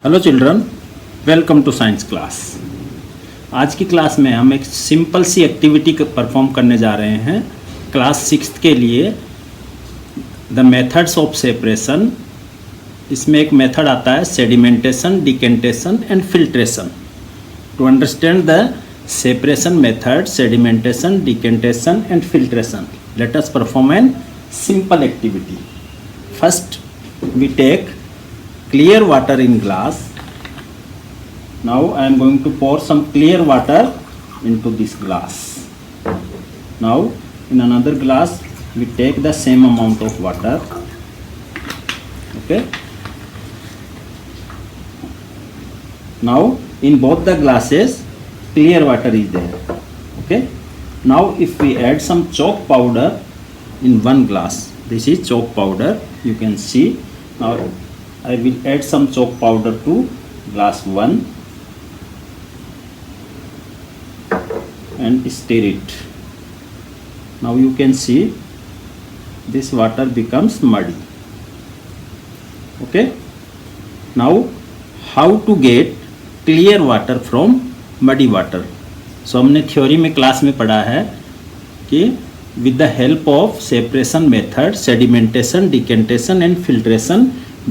Hello children, welcome to science class. आज की class में हम एक सिंपल सी एक्टिविटी परफॉर्म करने जा रहे हैं क्लास 6 के लिए। The methods of separation. इसमें एक मेथड आता है sedimentation, decantation and filtration. To understand the separation method, sedimentation, decantation and filtration, let us perform an simple activity. First we take clear water in glass. Now I am going to pour some clear water into this glass. Now in another glass we take the same amount of water. Okay, now in both the glasses clear water is there. Okay, now if we add some chalk powder in one glass, this is chalk powder, you can see. Now I will add some chalk powder to glass 1 and stir it. Now you can see this water becomes muddy. Okay, now how to get clear water from muddy water? So हमने theory में class में पढ़ा है कि with the help of separation method, sedimentation, decantation and filtration,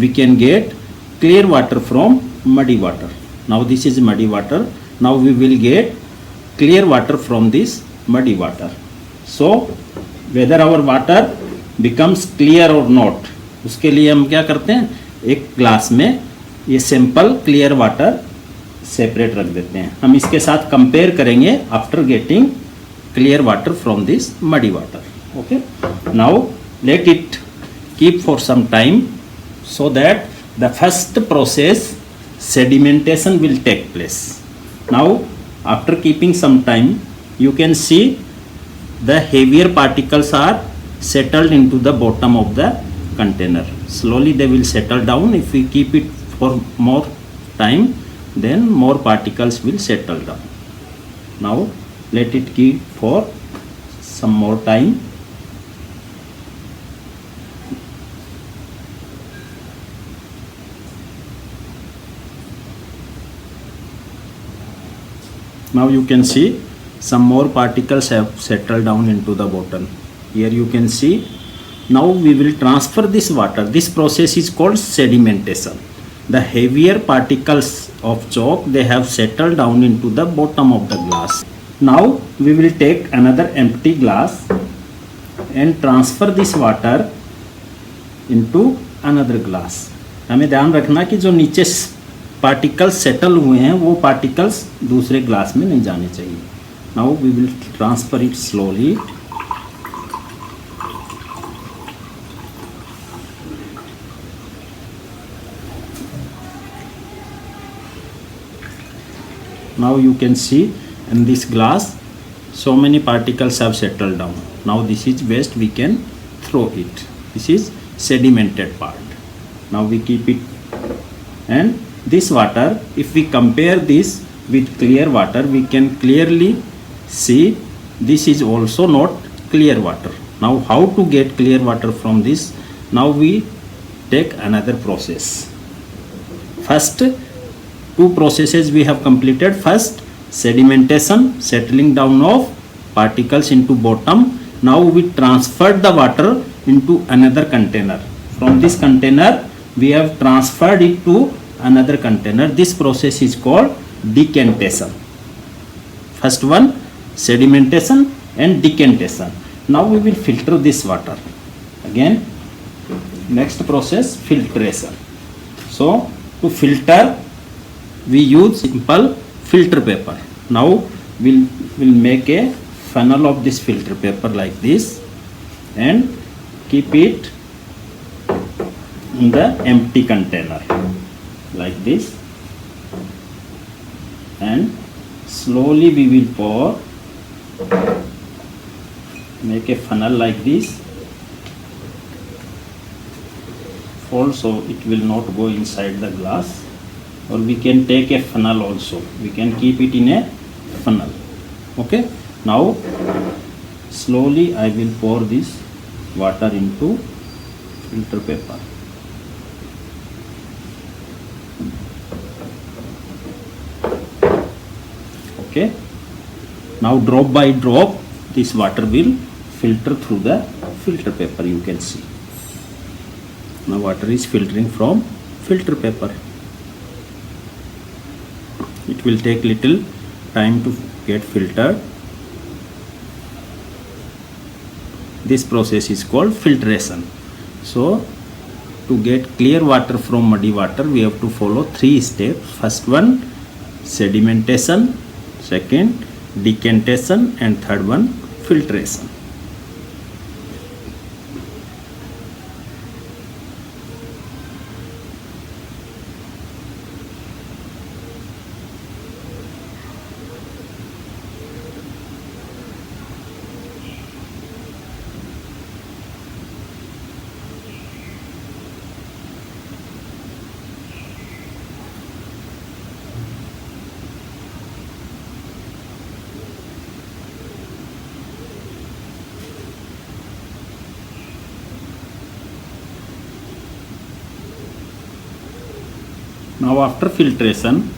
we can get clear water from muddy water. Now this is muddy water. Now we will get clear water from this muddy water. So whether our water becomes clear or not, उसके लिए हम क्या करते हैं, एक glass में ये simple clear water separate रख देते हैं। हम इसके साथ कंपेयर करेंगे after getting clear water from this muddy water. Okay, now let it keep for some time so that the first process sedimentation will take place. Now after keeping some time, you can see the heavier particles are settled into the bottom of the container. Slowly they will settle down. If we keep it for more time, then more particles will settle down. Now let it keep for some more time. Now you can see some more particles have settled down into the bottom. Here you can see. Now we will transfer this water. This process is called sedimentation. The heavier particles of chalk, they have settled down into the bottom of the glass. Now we will take another empty glass and transfer this water into another glass. हमें ध्यान रखना कि जो नीचे particles settle हुए हैं वो particles दूसरे ग्लास में नहीं जाने चाहिए. Now we will transfer it slowly. Now you can see in this glass so many particles have settled down. Now this is waste, we can throw it. This is sedimented part. Now we keep it, and this water, if we compare this with clear water, we can clearly see this is also not clear water. Now how to get clear water from this? Now we take another process. First two processes we have completed. First sedimentation, settling down of particles into bottom. Now we transferred the water into another container. From this container we have transferred it to another container. This process is called decantation. First one sedimentation and decantation. Now we will filter this water. Again next process, filtration. So to filter we use simple filter paper. Now we'll make a funnel of this filter paper like this and keep it in the empty container like this, and slowly we will pour, make a funnel like this, fold so it will not go inside the glass. Or we can take a funnel also, we can keep it in a funnel. Okay, now slowly I will pour this water into filter paper. Okay, now drop by drop this water will filter through the filter paper. You can see now water is filtering from filter paper. It will take little time to get filtered. This process is called filtration. So to get clear water from muddy water, we have to follow 3 steps. First one, sedimentation, second, decantation, and third one, filtration. Now after filtration,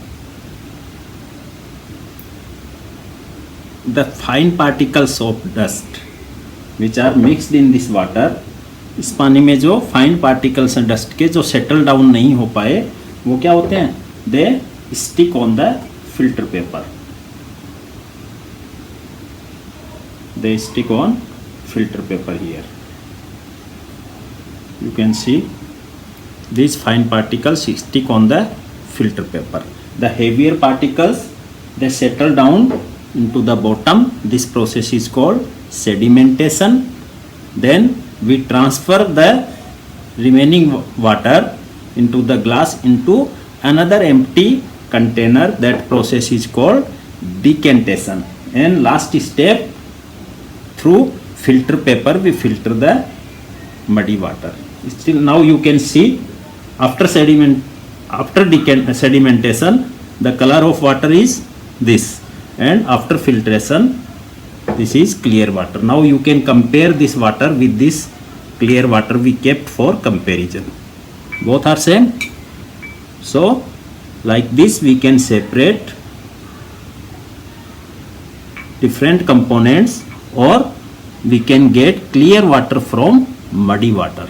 the fine particles of dust which are mixed in this water, इस पानी में जो fine particles हैं dust के जो settle down नहीं हो पाए वो क्या होते हैं, they stick on the filter paper. They stick on filter paper here. You can see these fine particles stick on the filter paper. The heavier particles, they settle down into the bottom. This process is called sedimentation. Then we transfer the remaining water into the glass into another empty container. That process is called decantation. And last step, through filter paper we filter the muddy water. Still now you can see after sedimentation the color of water is this, and after filtration this is clear water. Now you can compare this water with this clear water we kept for comparison. Both are same. So like this we can separate different components, or we can get clear water from muddy water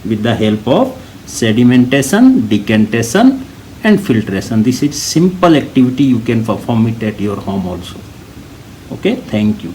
with the help of sedimentation, decantation and filtration. This is simple activity, you can perform it at your home also. Okay, thank you.